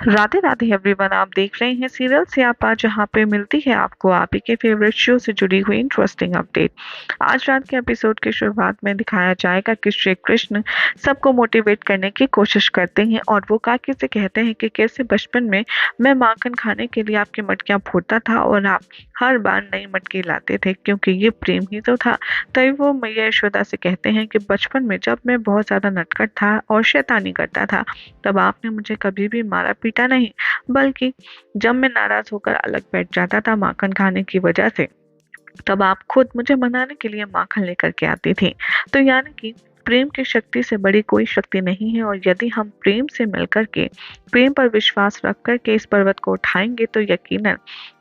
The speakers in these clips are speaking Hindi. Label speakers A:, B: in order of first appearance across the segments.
A: राधे राधे एवरीवन, आप देख रहे हैं सीरियल स्यापा, जहां पे मिलती है आपको आप ही के फेवरेट शो से जुड़ी हुई इंटरेस्टिंग अपडेट। आज रात के एपिसोड की शुरुआत में दिखाया जाएगा कि श्री कृष्ण सबको मोटिवेट करने की कोशिश करते हैं और वो काकी से कहते हैं कि कैसे बचपन में मैं माखन खाने के लिए आपकी मटकियां फोड़ता था और आप हर बार नई मटकी लाते थे, क्योंकि ये प्रेम ही तो था। तभी वो मैया यशोदा से कहते हैं कि बचपन में जब मैं बहुत ज्यादा नटखट था और शैतानी करता था, तब आपने मुझे कभी भी मारा पीटा नहीं, बल्कि जब मैं नाराज होकर अलग बैठ जाता था माखन खाने की वजह से, तब आप खुद मुझे मनाने के लिए माखन लेकर के आती थी। तो यानी कि प्रेम की शक्ति से बड़ी कोई शक्ति नहीं है, और यदि हम प्रेम से मिलकर के, प्रेम पर विश्वास रख कर के इस पर्वत को उठाएंगे तो यकीनन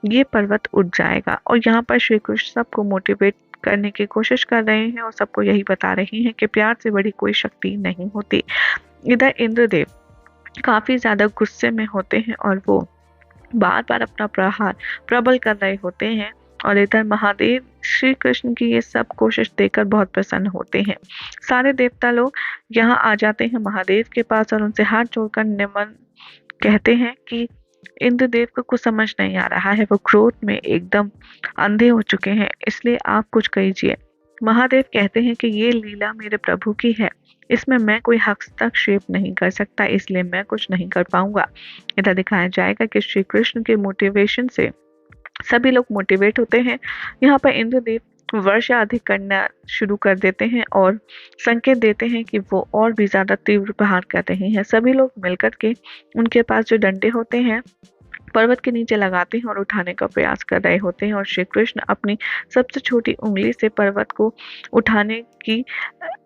A: ये पर्वत उठ जाएगा। और यहाँ पर श्री कृष्ण सबको मोटिवेट करने की कोशिश कर रहे हैं और सबको यही बता रहे हैं कि प्यार से बड़ी कोई शक्ति नहीं होती। इधर इंद्रदेव काफी ज्यादा गुस्से में होते हैं और वो बार बार अपना प्रहार प्रबल कर रहे होते हैं, और इधर महादेव श्री कृष्ण की ये सब कोशिश देखकर बहुत प्रसन्न होते हैं। सारे देवता लोग यहाँ आ जाते हैं महादेव के पास और उनसे हाथ जोड़कर निमन कहते हैं कि इंद्रदेव को कुछ समझ नहीं आ रहा है, वो क्रोध में एकदम अंधे हो चुके हैं, इसलिए आप कुछ कीजिए। महादेव कहते हैं कि ये लीला मेरे प्रभु की है, इसमें मैं कोई हस्तक्षेप नहीं कर सकता, इसलिए मैं कुछ नहीं कर पाऊंगा। इधर दिखाया जाएगा कि श्री कृष्ण के मोटिवेशन से सभी लोग मोटिवेट होते हैं। यहाँ पर इंद्रदेव वर्षा अधिक करना शुरू कर देते हैं और संकेत देते हैं कि वो और भी ज्यादा तीव्र प्रहार कर रहे हैं। सभी लोग मिलकर के उनके पास जो डंडे होते हैं पर्वत के नीचे लगाते हैं और उठाने का प्रयास कर रहे होते हैं, और श्री कृष्ण अपनी सबसे छोटी उंगली से पर्वत को उठाने की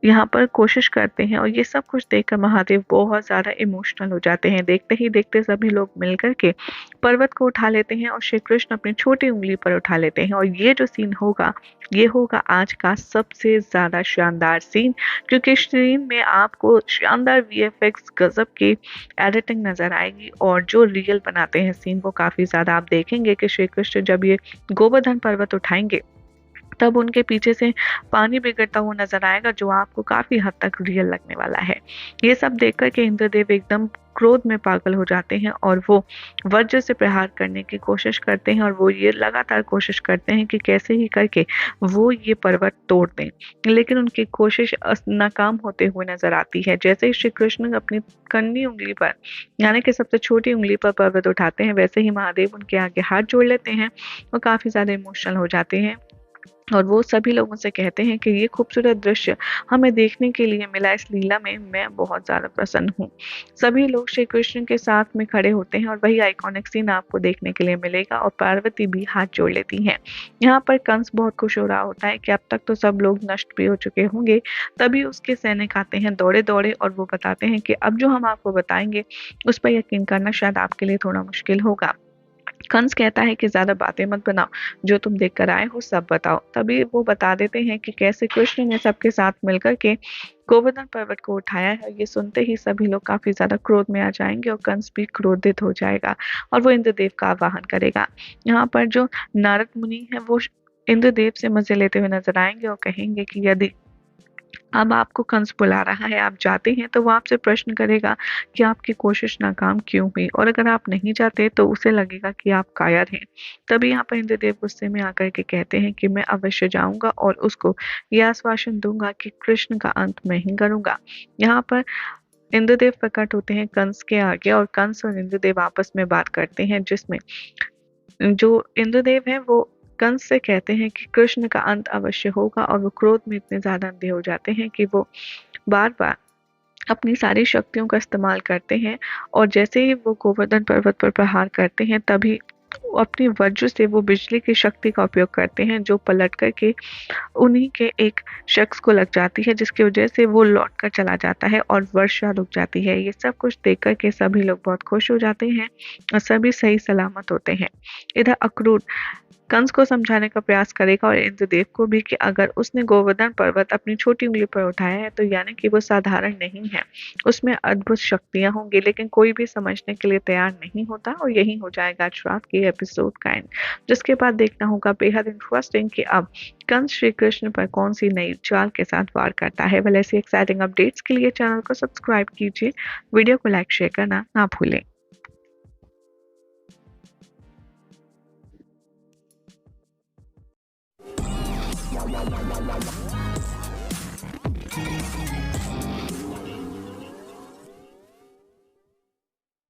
A: यहाँ पर कोशिश करते हैं। और ये सब कुछ देखकर महादेव बहुत ज्यादा इमोशनल हो जाते हैं। देखते ही देखते सभी लोग मिलकर के पर्वत को उठा लेते हैं और श्री कृष्ण अपनी छोटी उंगली पर उठा लेते हैं। और ये जो सीन होगा, ये होगा आज का सबसे ज्यादा शानदार सीन, क्योंकि इस सीन में आपको शानदार वीएफएक्स गजब की एडिटिंग नजर आएगी, और जो रियल बनाते हैं सीन वो काफी ज्यादा आप देखेंगे कि श्री कृष्ण जब ये गोवर्धन पर्वत उठाएंगे तब उनके पीछे से पानी भी गिरता हुआ नजर आएगा, जो आपको काफी हद तक रियल लगने वाला है। ये सब देखकर के इंद्रदेव एकदम क्रोध में पागल हो जाते हैं और वो वज्र से प्रहार करने की कोशिश करते हैं, और वो ये लगातार कोशिश करते हैं कि कैसे ही करके वो ये पर्वत तोड़ दें, लेकिन उनकी कोशिश नाकाम होते हुए नजर आती है। जैसे ही श्री कृष्ण अपनी कन्नी उंगली पर, यानी कि सबसे छोटी उंगली पर पर्वत उठाते हैं, वैसे ही महादेव उनके आगे हाथ जोड़ लेते हैं और काफी ज्यादा इमोशनल हो जाते हैं, और वो सभी लोगों से कहते हैं कि ये खूबसूरत दृश्य हमें देखने के लिए मिला, इस लीला में मैं बहुत ज्यादा प्रसन्न हूँ। सभी लोग श्री कृष्ण के साथ में खड़े होते हैं और वही आइकॉनिक सीन आपको देखने के लिए मिलेगा, और पार्वती भी हाथ जोड़ लेती हैं। यहाँ पर कंस बहुत खुश हो रहा होता है कि अब तक तो सब लोग नष्ट भी हो चुके होंगे। तभी उसके सैनिक आते हैं दौड़े दौड़े और वो बताते हैं कि अब जो हम आपको बताएंगे उस पर यकीन करना शायद आपके लिए थोड़ा मुश्किल होगा। कंस कहता है कि ज्यादा बातें मत बनाओ, जो तुम देख कर आए हो सब बताओ। तभी वो बता देते हैं कि कैसे कृष्ण ने सबके साथ मिलकर के गोवर्धन पर्वत को उठाया है। ये सुनते ही सभी लोग काफी ज्यादा क्रोध में आ जाएंगे और कंस भी क्रोधित हो जाएगा और वो इंद्रदेव का आवाहन करेगा। यहाँ पर जो नारद मुनि है वो इंद्रदेव से मजे लेते हुए नजर आएंगे और कहेंगे कि यदि अब आपको कंस बुला रहा है, आप जाते हैं, तो वो आपसे प्रश्न करेगा कि आपकी कोशिश नाकाम क्यों हुई, और अगर आप नहीं जाते तो उसे लगेगा कि आप कायर हैं। तभी यहाँ पर इंद्रदेव गुस्से में आकर के कहते हैं कि मैं अवश्य जाऊंगा और उसको यह आश्वासन दूंगा कि कृष्ण का अंत मैं ही करूंगा। यहाँ पर इंद्रदेव प्रकट होते हैं कंस के आगे, और कंस और इंद्रदेव आपस में बात करते हैं, जिसमें जो इंद्रदेव है वो कंस से कहते हैं कि कृष्ण का अंत अवश्य होगा, और वो क्रोध में इतने ज्यादा अंधे हो जाते हैं कि वो बार बार अपनी सारी शक्तियों का इस्तेमाल करते हैं, और जैसे ही वो गोवर्धन पर्वत पर प्रहार करते हैं तभी अपनी वज्र से वो बिजली की शक्ति का उपयोग करते हैं, जो पलट करके उन्हीं के एक शख्स को लग जाती है, जिसकी वजह से वो लौट कर चला जाता है और वर्षा रुक जाती है। ये सब कुछ देख कर के सभी लोग बहुत खुश हो जाते हैं और सभी सही सलामत होते हैं। इधर अक्रूर कंस को समझाने का प्रयास करेगा और इंद्रदेव को भी कि अगर उसने गोवर्धन पर्वत अपनी छोटी उंगली पर उठाया है तो यानी कि वो साधारण नहीं है, उसमें अद्भुत शक्तियां होंगी। लेकिन कोई भी समझने के लिए तैयार नहीं होता और यही हो जाएगा आज रात के एपिसोड का एंड, जिसके बाद देखना होगा बेहद इंटरेस्टिंग कि अब कंस श्री कृष्ण पर कौन सी नई चाल के साथ वार करता है। वेल, ऐसी एक्साइटिंग अपडेट्स के लिए चैनल को सब्सक्राइब कीजिए, वीडियो को लाइक शेयर करना ना भूलें।